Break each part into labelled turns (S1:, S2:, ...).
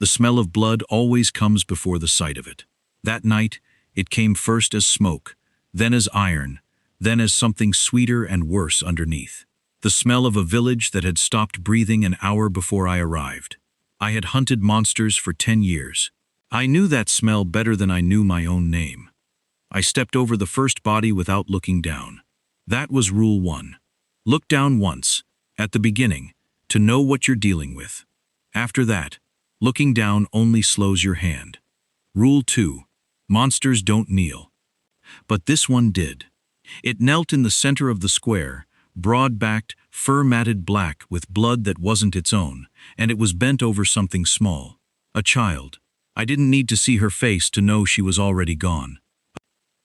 S1: The smell of blood always comes before the sight of it. That night, it came first as smoke, then as iron, then as something sweeter and worse underneath. The smell of a village that had stopped breathing an hour before I arrived. I had hunted monsters for 10 years. I knew that smell better than I knew my own name. I stepped over the first body without looking down. That was rule 1. Look down once, at the beginning, to know what you're dealing with. After that, looking down only slows your hand. Rule 2. Monsters don't kneel. But this one did. It knelt in the center of the square, broad-backed, fur-matted black with blood that wasn't its own, and it was bent over something small. A child. I didn't need to see her face to know she was already gone.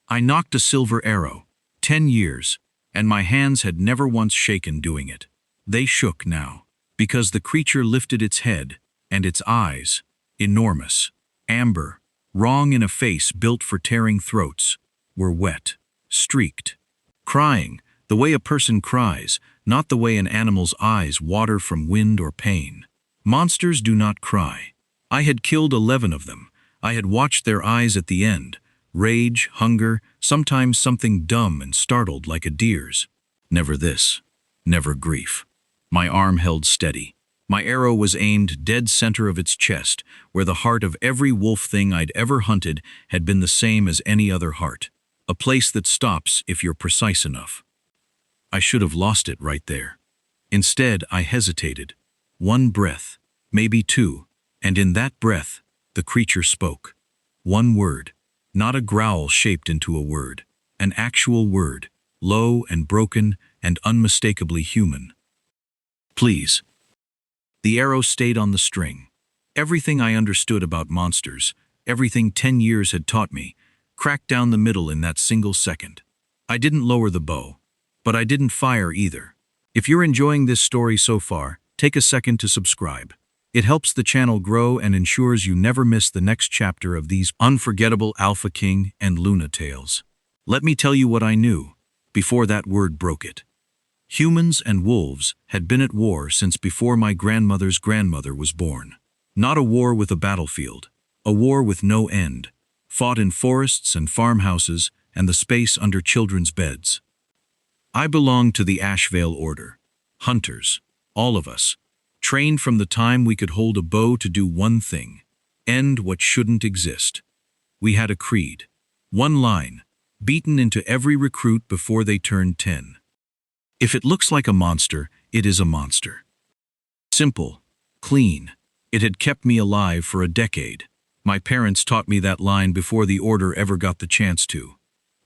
S1: I knocked a silver arrow. 10 years, and my hands had never once shaken doing it. They shook now, because the creature lifted its head, and its eyes, enormous, amber, wrong in a face built for tearing throats, were wet, streaked, crying, the way a person cries, not the way an animal's eyes water from wind or pain. Monsters do not cry. I had killed 11 of them. I had watched their eyes at the end, rage, hunger, sometimes something dumb and startled like a deer's. Never this, never grief. My arm held steady. My arrow was aimed dead center of its chest, where the heart of every wolf thing I'd ever hunted had been the same as any other heart. A place that stops if you're precise enough. I should have lost it right there. Instead, I hesitated. 1 breath, maybe 2, and in that breath, the creature spoke. 1 word, not a growl shaped into a word, an actual word, low and broken and unmistakably human. Please. The arrow stayed on the string. Everything I understood about monsters, everything 10 years had taught me, cracked down the middle in that single second. I didn't lower the bow, but I didn't fire either. If you're enjoying this story so far, take a second to subscribe. It helps the channel grow and ensures you never miss the next chapter of these unforgettable Alpha King and Luna tales. Let me tell you what I knew, before that word broke it. Humans and wolves had been at war since before my grandmother's grandmother was born. Not a war with a battlefield, a war with no end, fought in forests and farmhouses and the space under children's beds. I belonged to the Ashvale Order. Hunters, all of us, trained from the time we could hold a bow to do one thing, end what shouldn't exist. We had a creed. 1 line, beaten into every recruit before they turned 10. If it looks like a monster, it is a monster. Simple, clean. It had kept me alive for a decade. My parents taught me that line before the Order ever got the chance to.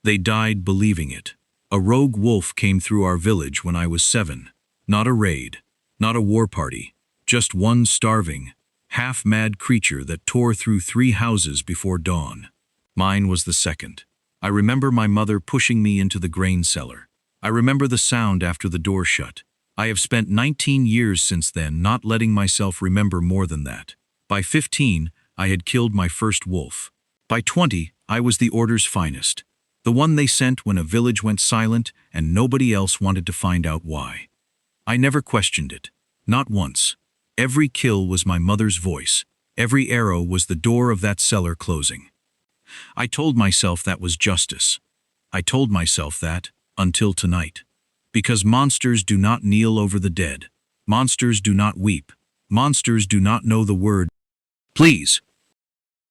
S1: They died believing it. A rogue wolf came through our village when I was 7. Not a raid, not a war party, just one starving, half-mad creature that tore through 3 houses before dawn. Mine was the second. I remember my mother pushing me into the grain cellar. I remember the sound after the door shut. I have spent 19 years since then not letting myself remember more than that. By 15, I had killed my first wolf. By 20, I was the Order's finest. The one they sent when a village went silent and nobody else wanted to find out why. I never questioned it. Not once. Every kill was my mother's voice. Every arrow was the door of that cellar closing. I told myself that was justice. I told myself that, until tonight. Because monsters do not kneel over the dead. Monsters do not weep. Monsters do not know the word, please.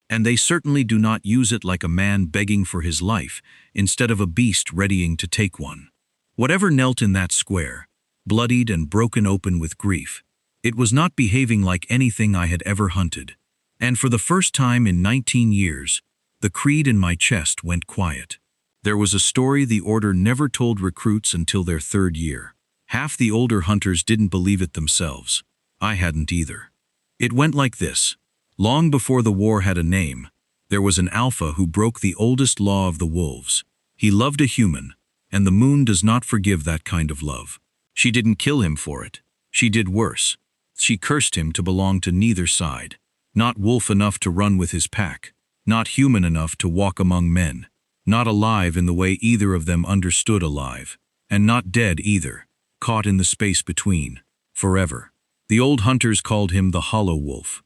S1: And they certainly do not use it like a man begging for his life, instead of a beast readying to take one. Whatever knelt in that square, bloodied and broken open with grief, it was not behaving like anything I had ever hunted. And for the first time in 19 years, the creed in my chest went quiet. There was a story the Order never told recruits until their 3rd year. Half the older hunters didn't believe it themselves. I hadn't either. It went like this. Long before the war had a name, there was an alpha who broke the oldest law of the wolves. He loved a human, and the moon does not forgive that kind of love. She didn't kill him for it. She did worse. She cursed him to belong to neither side. Not wolf enough to run with his pack. Not human enough to walk among men. Not alive in the way either of them understood alive. And not dead either, caught in the space between, forever. The old hunters called him the Hollow Wolf.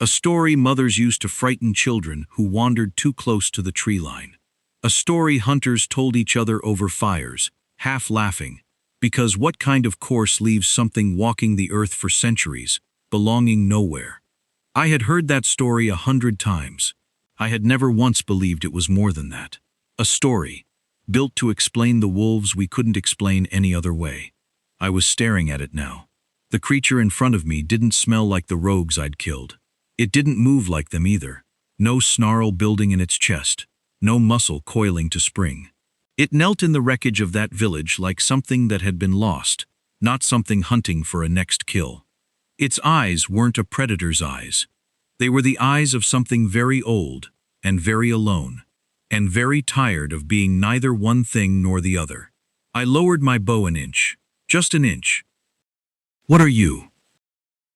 S1: A story mothers used to frighten children who wandered too close to the tree line. A story hunters told each other over fires, half laughing, because what kind of course leaves something walking the earth for centuries, belonging nowhere? I had heard that story 100 times. I had never once believed it was more than that. A story, built to explain the wolves we couldn't explain any other way. I was staring at it now. The creature in front of me didn't smell like the rogues I'd killed. It didn't move like them either. No snarl building in its chest. No muscle coiling to spring. It knelt in the wreckage of that village like something that had been lost, not something hunting for a next kill. Its eyes weren't a predator's eyes. They were the eyes of something very old, and very alone, and very tired of being neither one thing nor the other. I lowered my bow an inch, just an inch. "What are you?"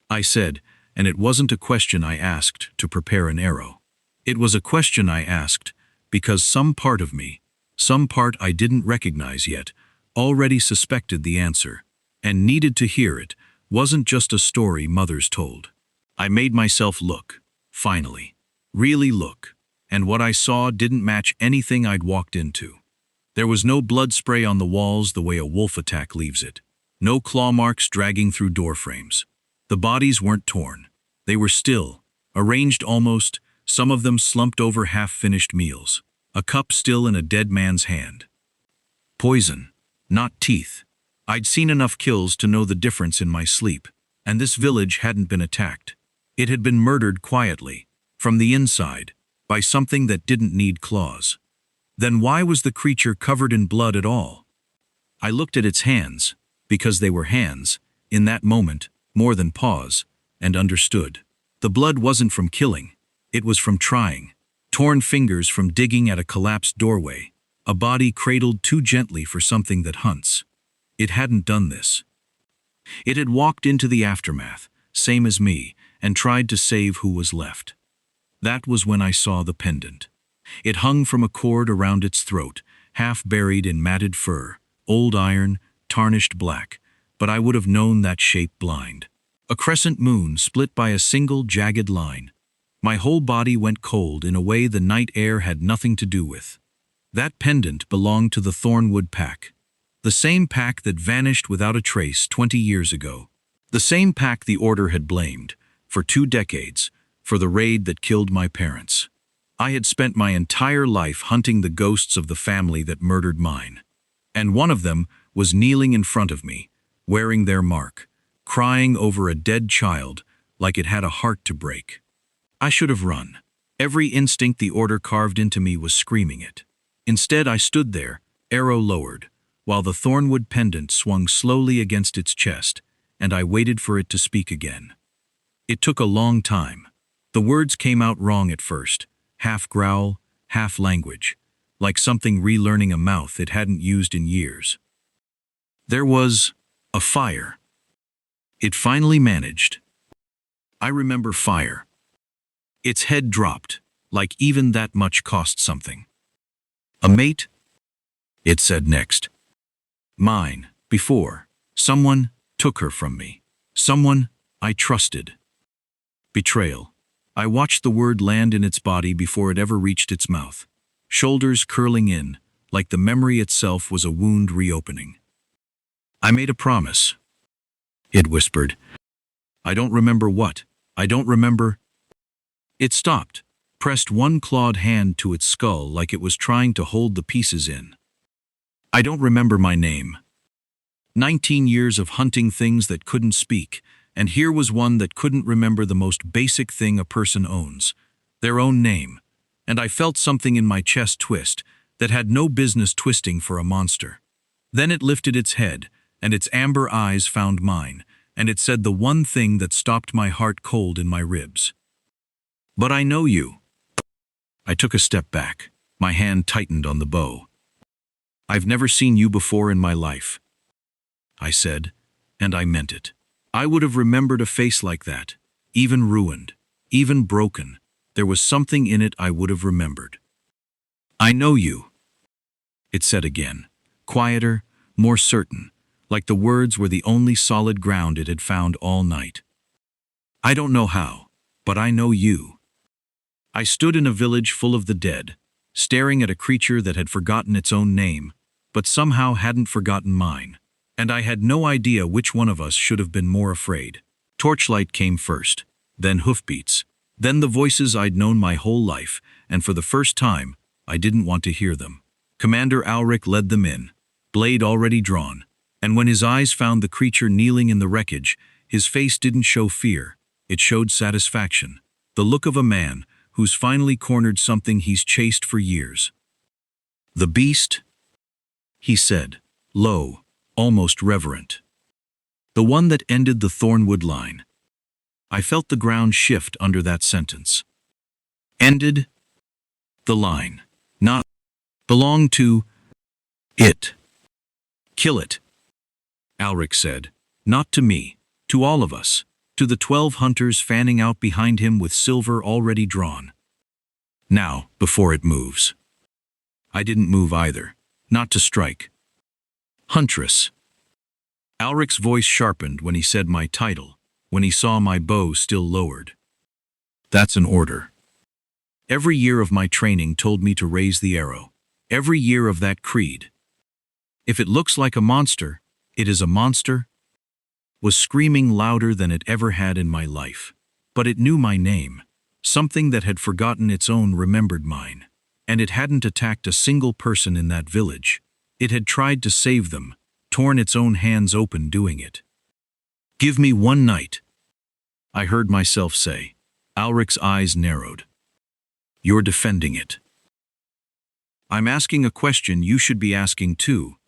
S1: I said, and it wasn't a question I asked to prepare an arrow. It was a question I asked because some part of me, some part I didn't recognize yet, already suspected the answer, and needed to hear it. Wasn't just a story mothers told. I made myself look, finally. Really look, and what I saw didn't match anything I'd walked into. There was no blood spray on the walls the way a wolf attack leaves it. No claw marks dragging through door frames. The bodies weren't torn. They were still, arranged almost, some of them slumped over half-finished meals. A cup still in a dead man's hand. Poison, not teeth. I'd seen enough kills to know the difference in my sleep, and this village hadn't been attacked. It had been murdered quietly, from the inside, by something that didn't need claws. Then why was the creature covered in blood at all? I looked at its hands, because they were hands, in that moment, more than paws, and understood. The blood wasn't from killing, it was from trying. Torn fingers from digging at a collapsed doorway, a body cradled too gently for something that hunts. It hadn't done this. It had walked into the aftermath, same as me, and tried to save who was left. That was when I saw the pendant. It hung from a cord around its throat, half buried in matted fur, old iron, tarnished black, but I would have known that shape blind. A crescent moon split by a single jagged line. My whole body went cold in a way the night air had nothing to do with. That pendant belonged to the Thornwood pack. The same pack that vanished without a trace 20 years ago. The same pack the Order had blamed, for 2 decades, for the raid that killed my parents. I had spent my entire life hunting the ghosts of the family that murdered mine. And one of them was kneeling in front of me, wearing their mark, crying over a dead child like it had a heart to break. I should have run. Every instinct the Order carved into me was screaming it. Instead, I stood there, arrow lowered, while the Thornwood pendant swung slowly against its chest, and I waited for it to speak again. It took a long time. The words came out wrong at first, half growl, half language, like something relearning a mouth it hadn't used in years. There was a fire. It finally managed. I remember fire. Its head dropped, like even that much cost something. "A mate?" it said next. "Mine, before. Someone took her from me. Someone I trusted." Betrayal. I watched the word land in its body before it ever reached its mouth. Shoulders curling in, like the memory itself was a wound reopening. "I made a promise," it whispered. "I don't remember what. I don't remember." It stopped, pressed one clawed hand to its skull like it was trying to hold the pieces in. "I don't remember my name." 19 years of hunting things that couldn't speak, and here was one that couldn't remember the most basic thing a person owns, their own name, and I felt something in my chest twist that had no business twisting for a monster. Then it lifted its head, and its amber eyes found mine, and it said the one thing that stopped my heart cold in my ribs. "But I know you." I took a step back. My hand tightened on the bow. "I've never seen you before in my life," I said, and I meant it. I would have remembered a face like that, even ruined, even broken. There was something in it I would have remembered. "I know you," it said again, quieter, more certain, like the words were the only solid ground it had found all night. "I don't know how. but I know you. I stood in a village full of the dead, staring at a creature that had forgotten its own name, but somehow hadn't forgotten mine. And I had no idea which one of us should have been more afraid. Torchlight came first, then hoofbeats, then the voices I'd known my whole life, and for the first time, I didn't want to hear them. Commander Alric led them in, blade already drawn, and when his eyes found the creature kneeling in the wreckage, his face didn't show fear, it showed satisfaction, the look of a man who's finally cornered something he's chased for years. "The beast?" he said, low, almost reverent. "The one that ended the Thornwood line." I felt the ground shift under that sentence. Ended the line. Not belonged to it. "Kill it," Alric said. "Not to me, to all of us, to the 12 hunters fanning out behind him with silver already drawn. Now, before it moves." I didn't move either, not to strike. "Huntress." Alric's voice sharpened when he said my title, when he saw my bow still lowered. "That's an order. Every year of my training told me to raise the arrow. Every year of that creed. If it looks like a monster, it is a monster," was screaming louder than it ever had in my life. But it knew my name. Something that had forgotten its own remembered mine. And it hadn't attacked a single person in that village. It had tried to save them, torn its own hands open doing it. "Give me one night," I heard myself say. Alric's eyes narrowed. "You're defending it." "I'm asking a question you should be asking too,"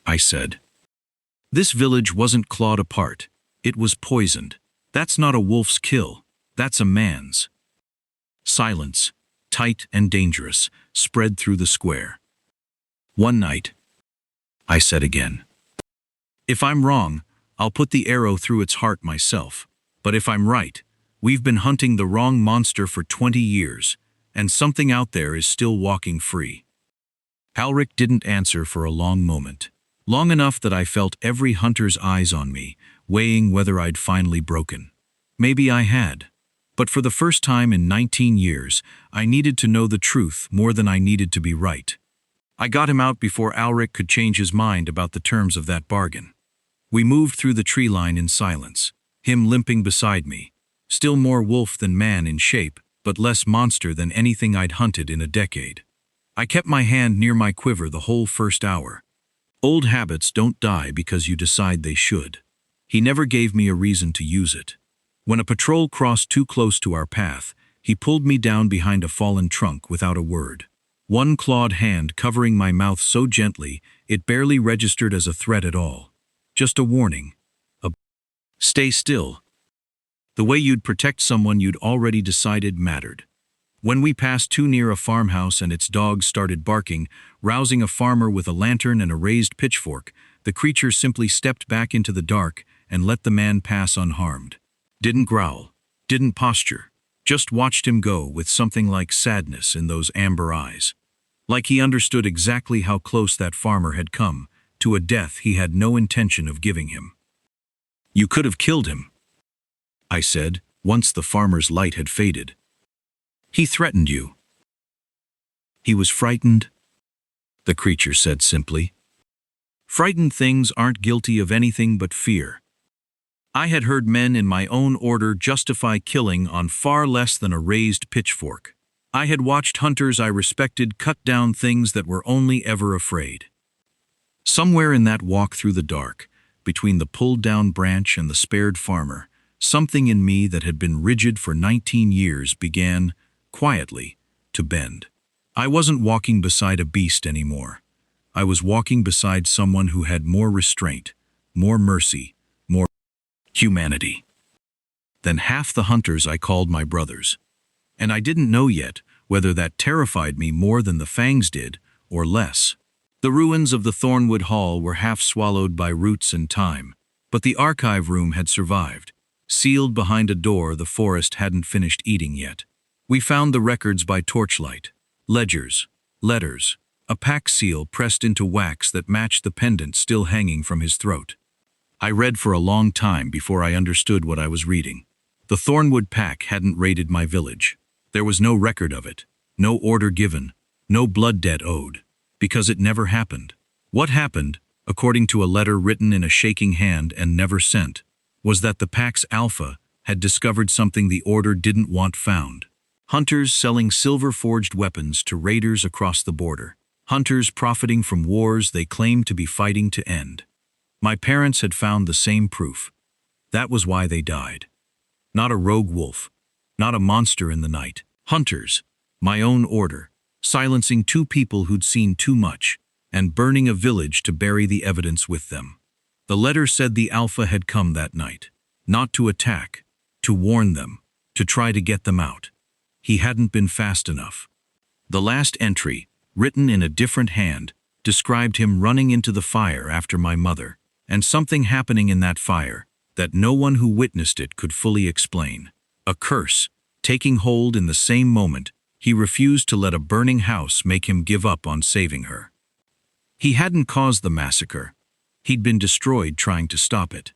S1: I said. "This village wasn't clawed apart. It was poisoned. That's not a wolf's kill. That's a man's." Silence, tight and dangerous, spread through the square. "One night," I said again. "If I'm wrong, I'll put the arrow through its heart myself. But if I'm right, we've been hunting the wrong monster for 20 years, and something out there is still walking free." Alric didn't answer for a long moment. Long enough that I felt every hunter's eyes on me, weighing whether I'd finally broken. Maybe I had. But for the first time in 19 years, I needed to know the truth more than I needed to be right. I got him out before Alric could change his mind about the terms of that bargain. We moved through the tree line in silence, him limping beside me, still more wolf than man in shape, but less monster than anything I'd hunted in a decade. I kept my hand near my quiver the whole first hour. Old habits don't die because you decide they should. He never gave me a reason to use it. When a patrol crossed too close to our path, he pulled me down behind a fallen trunk without a word. One clawed hand covering my mouth so gently it barely registered as a threat at all. Just a warning. Stay still. The way you'd protect someone you'd already decided mattered. When we passed too near a farmhouse and its dogs started barking, rousing a farmer with a lantern and a raised pitchfork, the creature simply stepped back into the dark and let the man pass unharmed. Didn't growl, didn't posture, just watched him go with something like sadness in those amber eyes. Like he understood exactly how close that farmer had come to a death he had no intention of giving him. "You could have killed him," I said, once the farmer's light had faded. "He threatened you." "He was frightened," the creature said simply. "Frightened things aren't guilty of anything but fear." I had heard men in my own order justify killing on far less than a raised pitchfork. I had watched hunters I respected cut down things that were only ever afraid. Somewhere in that walk through the dark, between the pulled-down branch and the spared farmer, something in me that had been rigid for 19 years began, quietly, to bend. I wasn't walking beside a beast anymore. I was walking beside someone who had more restraint, more mercy, more humanity than half the hunters I called my brothers. And I didn't know yet whether that terrified me more than the fangs did, or less. The ruins of the Thornwood Hall were half swallowed by roots and time, but the archive room had survived, sealed behind a door the forest hadn't finished eating yet. We found the records by torchlight, ledgers, letters, a pack seal pressed into wax that matched the pendant still hanging from his throat. I read for a long time before I understood what I was reading. The Thornwood pack hadn't raided my village. There was no record of it, no order given, no blood debt owed, because it never happened. What happened, according to a letter written in a shaking hand and never sent, was that the pack's alpha had discovered something the order didn't want found. Hunters selling silver-forged weapons to raiders across the border. Hunters profiting from wars they claimed to be fighting to end. My parents had found the same proof. That was why they died. Not a rogue wolf, not a monster in the night. Hunters, my own order, silencing two people who'd seen too much, and burning a village to bury the evidence with them. The letter said the Alpha had come that night, not to attack, to warn them, to try to get them out. He hadn't been fast enough. The last entry, written in a different hand, described him running into the fire after my mother, and something happening in that fire that no one who witnessed it could fully explain. A curse, taking hold in the same moment, he refused to let a burning house make him give up on saving her. He hadn't caused the massacre. He'd been destroyed trying to stop it.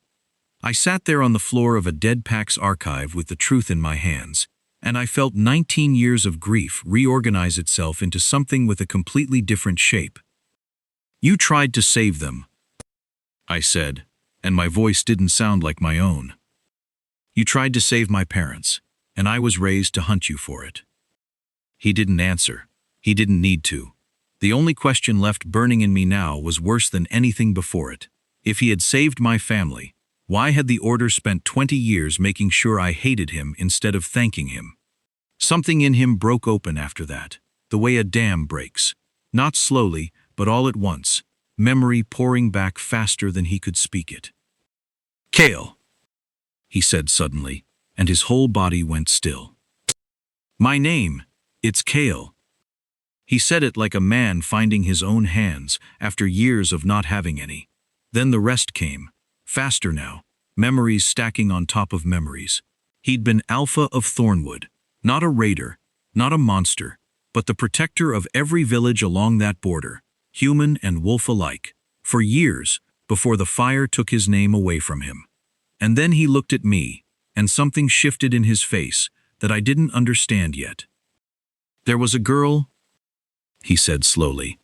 S1: I sat there on the floor of a dead pack's archive with the truth in my hands, and I felt 19 years of grief reorganize itself into something with a completely different shape. "You tried to save them," I said, and my voice didn't sound like my own. "You tried to save my parents, and I was raised to hunt you for it." He didn't answer. He didn't need to. The only question left burning in me now was worse than anything before it. If he had saved my family, why had the Order spent 20 years making sure I hated him instead of thanking him? Something in him broke open after that, the way a dam breaks. Not slowly, but all at once, memory pouring back faster than he could speak it. "Kael," he said suddenly, and his whole body went still. "My name, it's Kael." He said it like a man finding his own hands after years of not having any. Then the rest came, faster now, memories stacking on top of memories. He'd been Alpha of Thornwood, not a raider, not a monster, but the protector of every village along that border, human and wolf alike, for years before the fire took his name away from him. And then he looked at me, and something shifted in his face that I didn't understand yet. "There was a girl," he said slowly.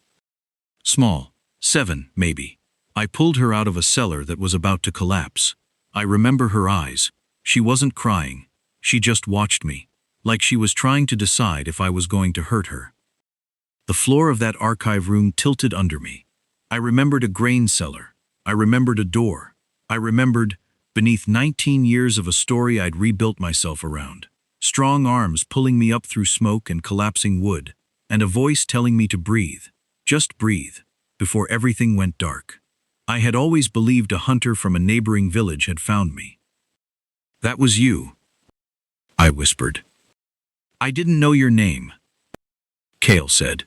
S1: "Small, 7, maybe. I pulled her out of a cellar that was about to collapse. I remember her eyes. She wasn't crying. She just watched me, like she was trying to decide if I was going to hurt her." The floor of that archive room tilted under me. I remembered a grain cellar. I remembered a door. I remembered, beneath 19 years of a story I'd rebuilt myself around, strong arms pulling me up through smoke and collapsing wood, and a voice telling me to breathe, just breathe, before everything went dark. I had always believed a hunter from a neighboring village had found me. "That was you," I whispered. "I didn't know your name," Kael said.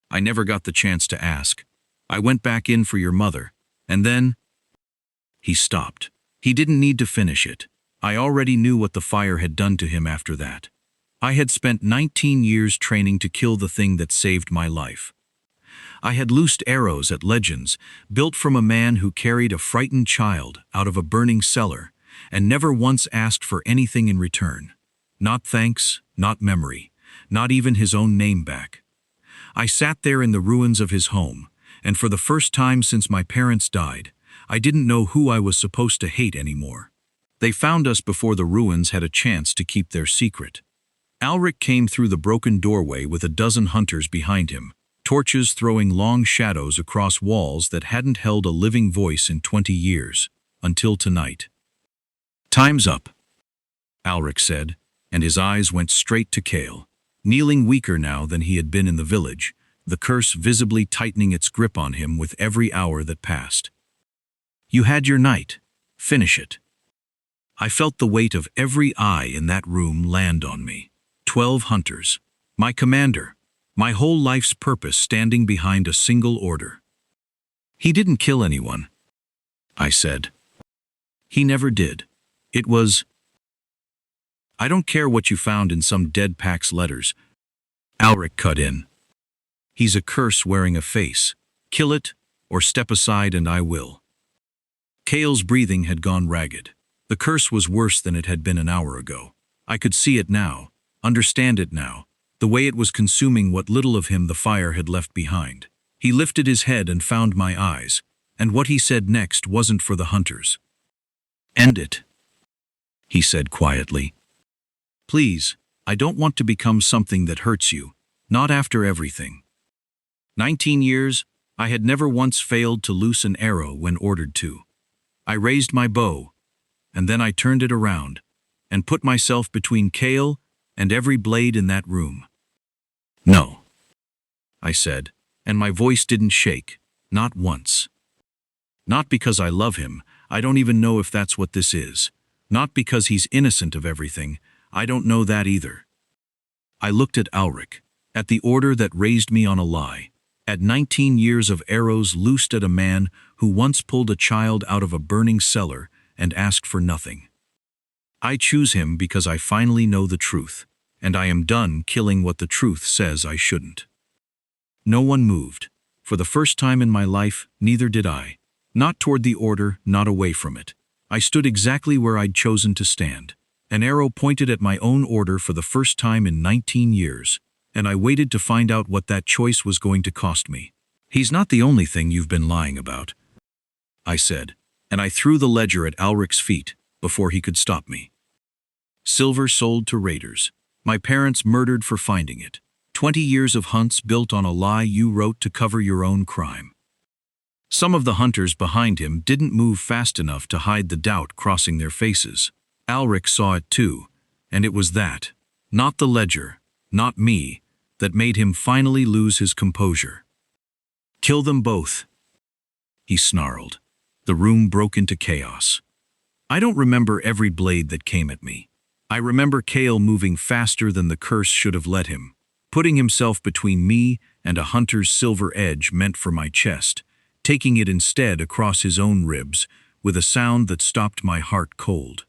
S1: "I never got the chance to ask. I went back in for your mother, and then—" He stopped. He didn't need to finish it. I already knew what the fire had done to him after that. I had spent 19 years training to kill the thing that saved my life. I had loosed arrows at legends, built from a man who carried a frightened child out of a burning cellar, and never once asked for anything in return. Not thanks, not memory, not even his own name back. I sat there in the ruins of his home, and for the first time since my parents died, I didn't know who I was supposed to hate anymore. They found us before the ruins had a chance to keep their secret. Alric came through the broken doorway with a dozen hunters behind him, torches throwing long shadows across walls that hadn't held a living voice in 20 years, until tonight. "Time's up," Alric said, and his eyes went straight to Kael, kneeling weaker now than he had been in the village, the curse visibly tightening its grip on him with every hour that passed. "You had your night. Finish it." I felt the weight of every eye in that room land on me. 12 hunters, my commander, my whole life's purpose standing behind a single order. "He didn't kill anyone," I said. "He never did. It was—" "I don't care what you found in some dead pack's letters," Alric cut in. "He's a curse wearing a face. Kill it, or step aside and I will." Kael's breathing had gone ragged. The curse was worse than it had been an hour ago. I could see it now, understand it now, the way it was consuming what little of him the fire had left behind. He lifted his head and found my eyes, and what he said next wasn't for the hunters. "End it," he said quietly. "Please, I don't want to become something that hurts you, not after everything." 19 years, I had never once failed to loose an arrow when ordered to. I raised my bow, and then I turned it around, and put myself between Kael and every blade in that room. "No," I said, and my voice didn't shake, not once. Not because I love him, I don't even know if that's what this is. Not because he's innocent of everything, I don't know that either. I looked at Alric, at the order that raised me on a lie, at 19 years of arrows loosed at a man who once pulled a child out of a burning cellar and asked for nothing. I choose him because I finally know the truth, and I am done killing what the truth says I shouldn't. No one moved. For the first time in my life, neither did I. Not toward the order, not away from it. I stood exactly where I'd chosen to stand. An arrow pointed at my own order for the first time in 19 years, and I waited to find out what that choice was going to cost me. "He's not the only thing you've been lying about," I said, and I threw the ledger at Alric's feet before he could stop me. "Silver sold to raiders. My parents murdered for finding it. 20 years of hunts built on a lie you wrote to cover your own crime." Some of the hunters behind him didn't move fast enough to hide the doubt crossing their faces. Alric saw it too, and it was that, not the ledger, not me, that made him finally lose his composure. "Kill them both," he snarled. The room broke into chaos. I don't remember every blade that came at me. I remember Kael moving faster than the curse should have let him, putting himself between me and a hunter's silver edge meant for my chest, taking it instead across his own ribs, with a sound that stopped my heart cold.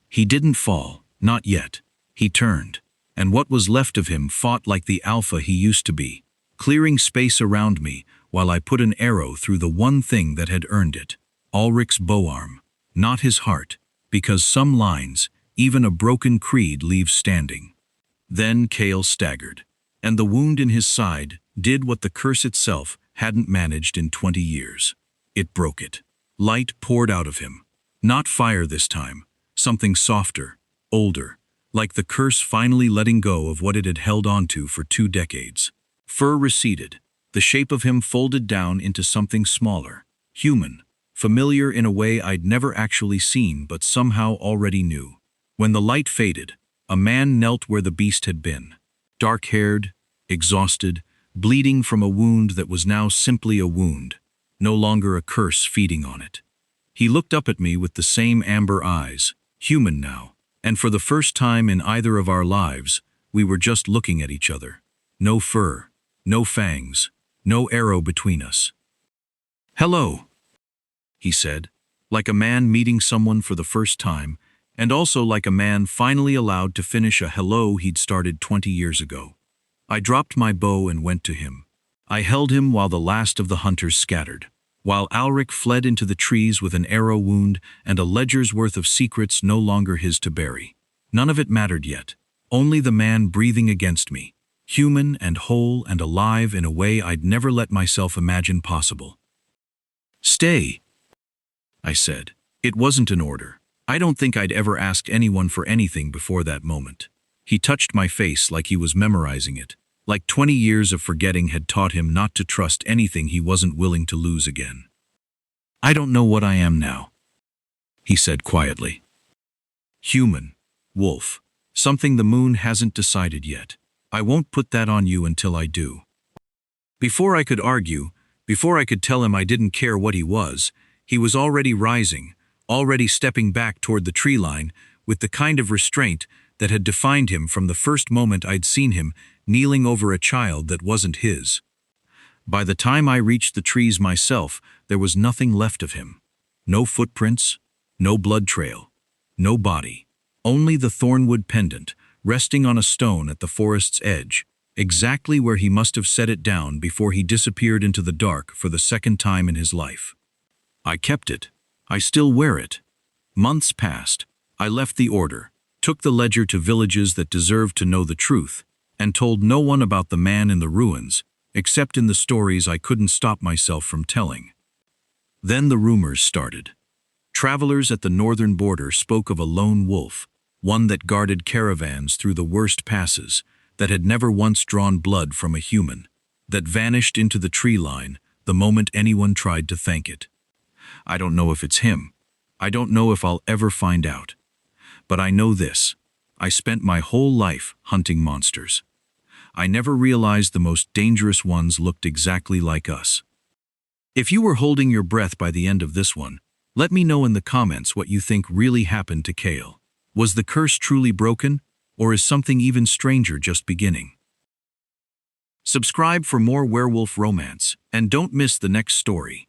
S1: He didn't fall, not yet. He turned, and what was left of him fought like the alpha he used to be, clearing space around me while I put an arrow through the one thing that had earned it, Ulric's bowarm, not his heart, because some lines, even a broken creed, leaves standing. Then Kael staggered, and the wound in his side did what the curse itself hadn't managed in 20 years. It broke it. Light poured out of him. Not fire this time, something softer, older, like the curse finally letting go of what it had held onto for 2 decades. Fur receded. The shape of him folded down into something smaller, human, familiar in a way I'd never actually seen but somehow already knew. When the light faded, a man knelt where the beast had been. Dark-haired, exhausted, bleeding from a wound that was now simply a wound, no longer a curse feeding on it. He looked up at me with the same amber eyes, human now, and for the first time in either of our lives, we were just looking at each other. No fur, no fangs, no arrow between us. "Hello," he said, like a man meeting someone for the first time, and also like a man finally allowed to finish a hello he'd started 20 years ago. I dropped my bow and went to him. I held him while the last of the hunters scattered, while Alric fled into the trees with an arrow wound and a ledger's worth of secrets no longer his to bury. None of it mattered yet, only the man breathing against me, human and whole and alive in a way I'd never let myself imagine possible. "Stay," I said. It wasn't an order. I don't think I'd ever asked anyone for anything before that moment. He touched my face like he was memorizing it, like 20 years of forgetting had taught him not to trust anything he wasn't willing to lose again. "I don't know what I am now," he said quietly. "Human, wolf, something the moon hasn't decided yet. I won't put that on you until I do." Before I could argue, before I could tell him I didn't care what he was already rising, already stepping back toward the tree line, with the kind of restraint that had defined him from the first moment I'd seen him kneeling over a child that wasn't his. By the time I reached the trees myself, there was nothing left of him. No footprints, no blood trail, no body. Only the thornwood pendant, resting on a stone at the forest's edge, exactly where he must have set it down before he disappeared into the dark for the second time in his life. I kept it. I still wear it. Months passed. I left the order, took the ledger to villages that deserved to know the truth, and told no one about the man in the ruins, except in the stories I couldn't stop myself from telling. Then the rumors started. Travelers at the northern border spoke of a lone wolf, one that guarded caravans through the worst passes, that had never once drawn blood from a human, that vanished into the tree line the moment anyone tried to thank it. I don't know if it's him. I don't know if I'll ever find out. But I know this. I spent my whole life hunting monsters. I never realized the most dangerous ones looked exactly like us. If you were holding your breath by the end of this one, let me know in the comments what you think really happened to Kael. Was the curse truly broken, or is something even stranger just beginning? Subscribe for more werewolf romance, and don't miss the next story.